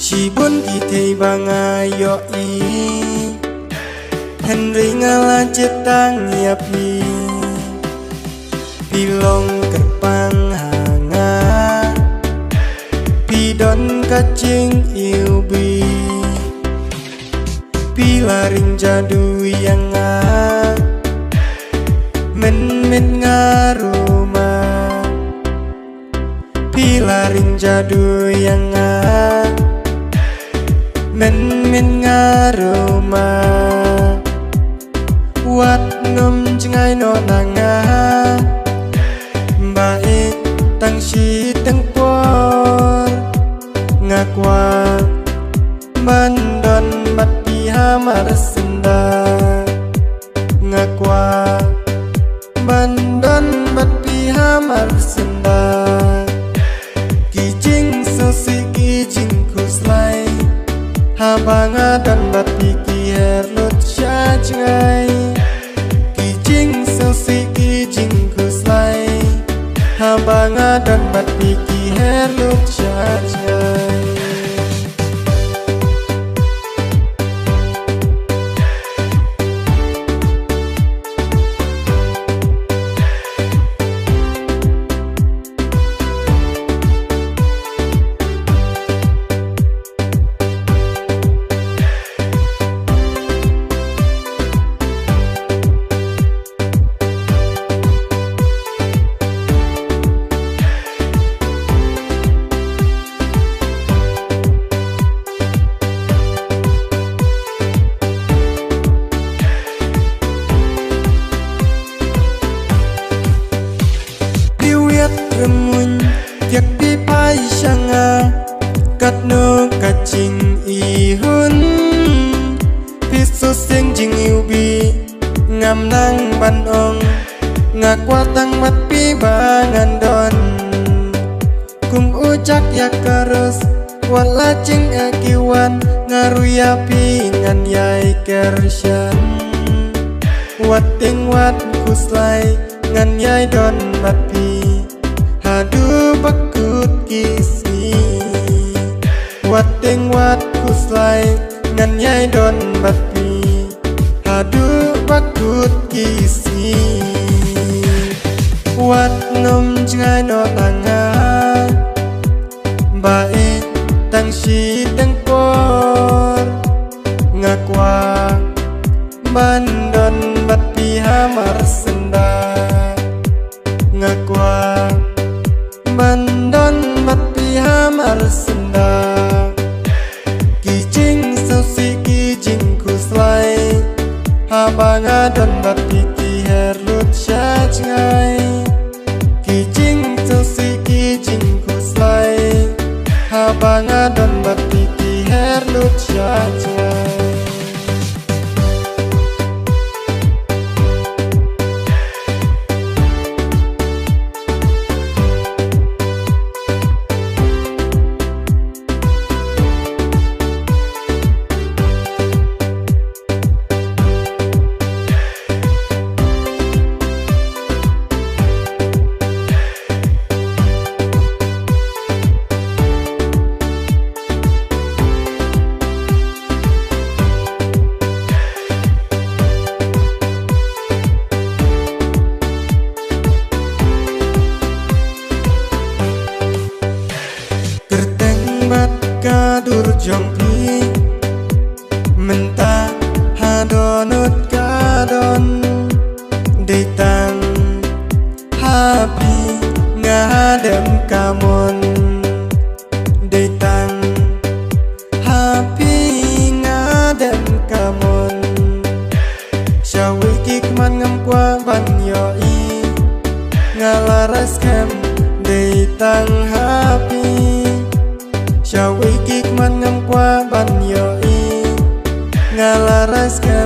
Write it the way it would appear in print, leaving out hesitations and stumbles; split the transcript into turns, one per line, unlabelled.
Cibun kita bangayo i Henry ngala jetang yapi Pilong kerpang hanga Pidon kacing iubi Pilaring jadu yang men ngaruma Pilaring jadu yang men ngaruma Wat num jengai no nanga Baik tang si tengpor Ngakwa bandon bat pihamar senda Ngakwa bandon bat pihamar senda Kijing sosi kijing kuslai Habanga dan bat piki herlut syajngai Kijing sosi kijing kuslai Habanga dan bat piki herlut syajngai Remun yak pipai syanga Katno kacing ihun Pisus yang jing iubi Ngam nang banong Ngakwatang mat pibangan don Kum ujak yak karus Wala cing akiwan Ngaruyapi ngan yai kersyan Wating wat kuslai Ngan yai don mat pi Hadu bakut kisi Wating wat kuslai Ngan yai don batpi Hadu bakut kisi Wat nom jengai no tanga Baik tang si tengpor Ngakwa bandon batpi hamar senda Ngakwa bandon bat pihamar senda Kijing sosi kijing kuslai Habanga don bat piki herlut syajngai Kijing sosi kijing kuslai Habanga don bat piki herlut syajngai Kadur jongpi Mentah hadonut kadon Ditang hapi ngadem kamon Ditang hapi ngadem kamon Syawiki keman ngamkwa banyoi Ngalaras kem Ditang hapi Syawiki keman ngamkwa banyoi Ngalaras kem